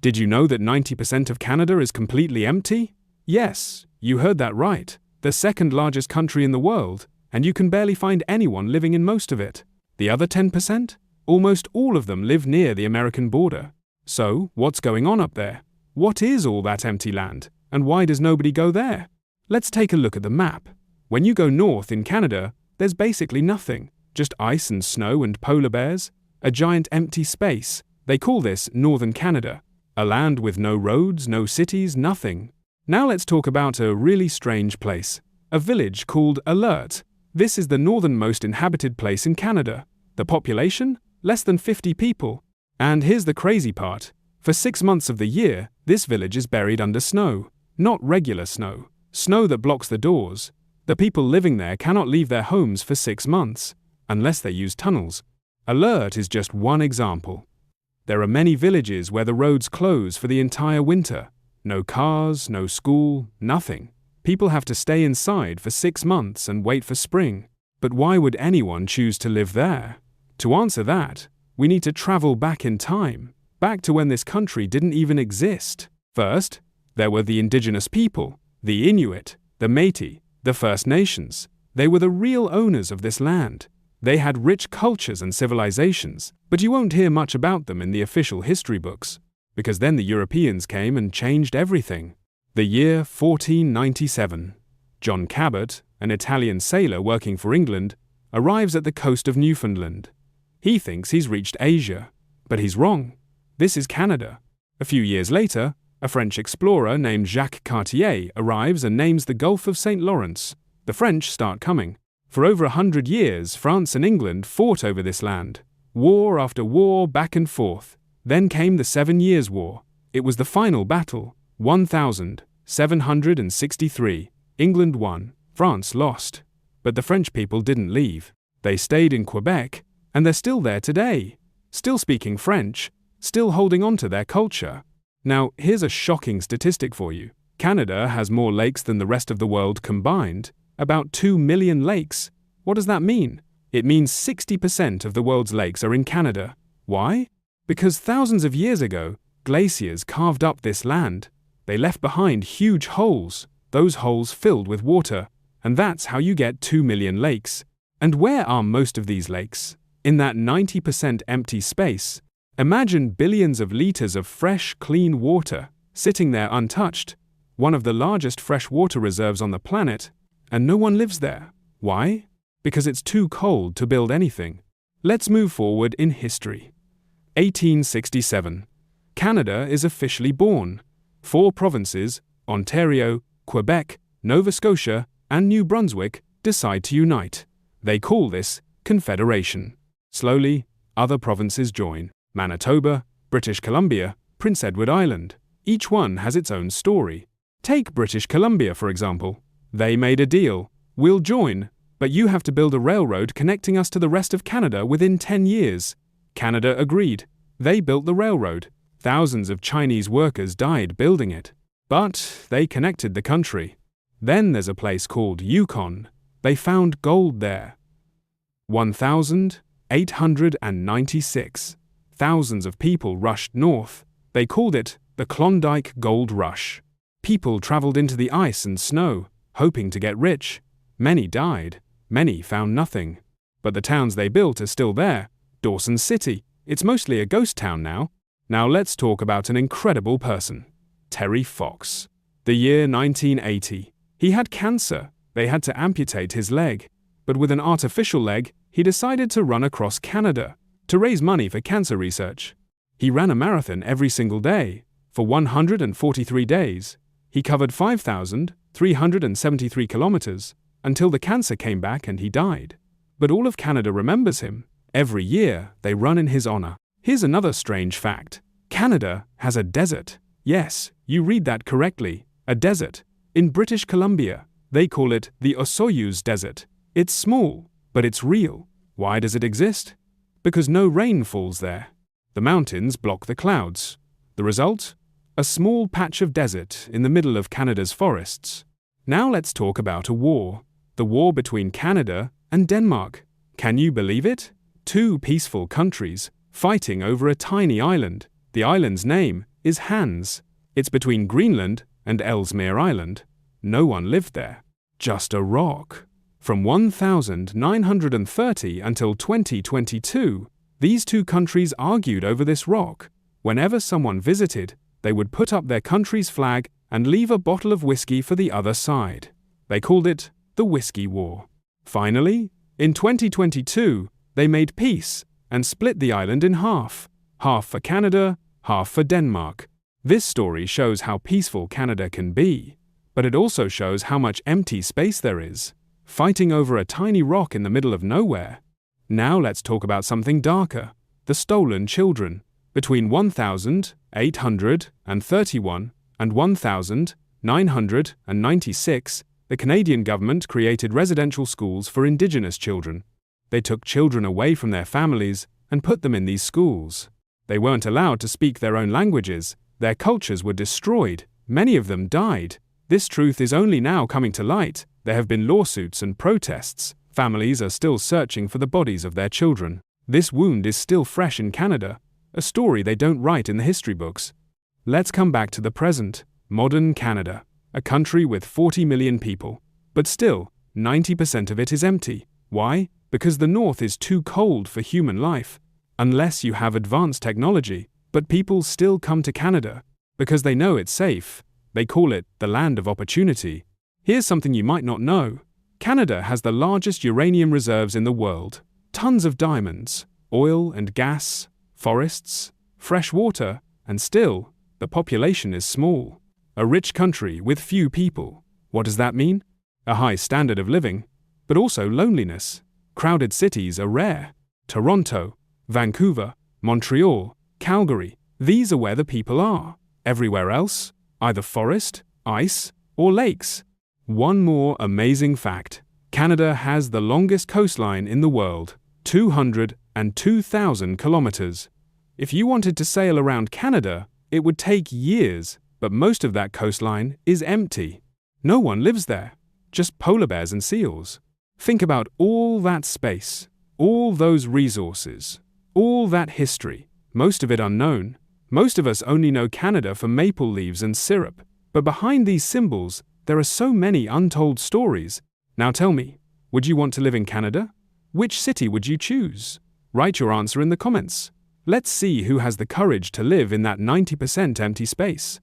Did you know that 90% of Canada is completely empty? Yes, you heard that right. The second largest country in the world, and you can barely find anyone living in most of it. The other 10%? Almost all of them live near the American border. So, what's going on up there? What is all that empty land, and why does nobody go there? Let's take a look at the map. When you go north in Canada, there's basically nothing, just ice and snow and polar bears, a giant empty space. They call this Northern Canada, a land with no roads, no cities, nothing. Now let's talk about a really strange place, a village called Alert. This is the northernmost inhabited place in Canada. The population? Less than 50 people. And here's the crazy part. For 6 months of the year, this village is buried under snow. Not regular snow. Snow that blocks the doors. The people living there cannot leave their homes for 6 months, unless they use tunnels. Alert is just one example. There are many villages where the roads close for the entire winter. No cars, no school, nothing. People have to stay inside for 6 months and wait for spring. But why would anyone choose to live there? To answer that, we need to travel back in time, back to when this country didn't even exist. First, there were the indigenous people, the Inuit, the Métis, the First Nations. They were the real owners of this land. They had rich cultures and civilizations, but you won't hear much about them in the official history books, because then the Europeans came and changed everything. The year 1497. John Cabot, an Italian sailor working for England, arrives at the coast of Newfoundland. He thinks he's reached Asia, but he's wrong. This is Canada. A few years later, a French explorer named Jacques Cartier arrives and names the Gulf of St. Lawrence. The French start coming. For over 100 years, France and England fought over this land. War after war, back and forth. Then came the 7 Years' War. It was the final battle. 1763. England won. France lost. But the French people didn't leave. They stayed in Quebec, and they're still there today. Still speaking French, still holding on to their culture. Now, here's a shocking statistic for you. Canada has more lakes than the rest of the world combined. About 2 million lakes. What does that mean? It means 60% of the world's lakes are in Canada. Why? Because thousands of years ago, glaciers carved up this land. They left behind huge holes, those holes filled with water, and that's how you get 2 million lakes. And where are most of these lakes? In that 90% empty space. Imagine billions of liters of fresh, clean water, sitting there untouched, one of the largest freshwater reserves on the planet, and no one lives there. Why? Because it's too cold to build anything. Let's move forward in history. 1867. Canada is officially born. 4 provinces, Ontario, Quebec, Nova Scotia, and New Brunswick, decide to unite. They call this Confederation. Slowly, other provinces join. Manitoba, British Columbia, Prince Edward Island. Each one has its own story. Take British Columbia, for example. They made a deal. We'll join, but you have to build a railroad connecting us to the rest of Canada within 10 years. Canada agreed. They built the railroad. Thousands of Chinese workers died building it. But they connected the country. Then there's a place called Yukon. They found gold there. 1896. Thousands of people rushed north. They called it the Klondike Gold Rush. People traveled into the ice and snow, hoping to get rich. Many died. Many found nothing. But the towns they built are still there. Dawson City. It's mostly a ghost town now. Now let's talk about an incredible person. Terry Fox. The year 1980. He had cancer. They had to amputate his leg. But with an artificial leg, he decided to run across Canada to raise money for cancer research. He ran a marathon every single day. For 143 days. He covered 5,373 kilometers until the cancer came back and he died. But all of Canada remembers him. Every year, they run in his honor. Here's another strange fact. Canada has a desert. Yes, you read that correctly. A desert. In British Columbia, they call it the Osoyoos Desert. It's small, but it's real. Why does it exist? Because no rain falls there. The mountains block the clouds. The result? A small patch of desert in the middle of Canada's forests. Now let's talk about a war. The war between Canada and Denmark. Can you believe it? 2 peaceful countries fighting over a tiny island. The island's name is Hans. It's between Greenland and Ellesmere Island. No one lived there. Just a rock. From 1930 until 2022, these two countries argued over this rock. Whenever someone visited, they would put up their country's flag and leave a bottle of whiskey for the other side. They called it the Whiskey War. Finally, in 2022, they made peace and split the island in half for Canada, half for Denmark. This story shows how peaceful Canada can be, but it also shows how much empty space there is, fighting over a tiny rock in the middle of nowhere. Now let's talk about something darker, the stolen children. Between 1831 and 1996, the Canadian government created residential schools for Indigenous children. They took children away from their families and put them in these schools. They weren't allowed to speak their own languages. Their cultures were destroyed. Many of them died. This truth is only now coming to light. There have been lawsuits and protests. Families are still searching for the bodies of their children. This wound is still fresh in Canada, a story they don't write in the history books. Let's come back to the present, modern Canada, a country with 40 million people. But still, 90% of it is empty. Why? Because the north is too cold for human life, unless you have advanced technology. But people still come to Canada because they know it's safe. They call it the land of opportunity. Here's something you might not know. Canada has the largest uranium reserves in the world. Tons of diamonds, oil and gas, forests, fresh water, and still, the population is small. A rich country with few people. What does that mean? A high standard of living, but also loneliness. Crowded cities are rare. Toronto, Vancouver, Montreal, Calgary, these are where the people are. Everywhere else, either forest, ice, or lakes. One more amazing fact. Canada has the longest coastline in the world, 202,000 kilometers. If you wanted to sail around Canada, it would take years, but most of that coastline is empty. No one lives there, just polar bears and seals. Think about all that space, all those resources, all that history. Most of it unknown. Most of us only know Canada for maple leaves and syrup. But behind these symbols, there are so many untold stories. Now tell me, would you want to live in Canada? Which city would you choose? Write your answer in the comments. Let's see who has the courage to live in that 90% empty space.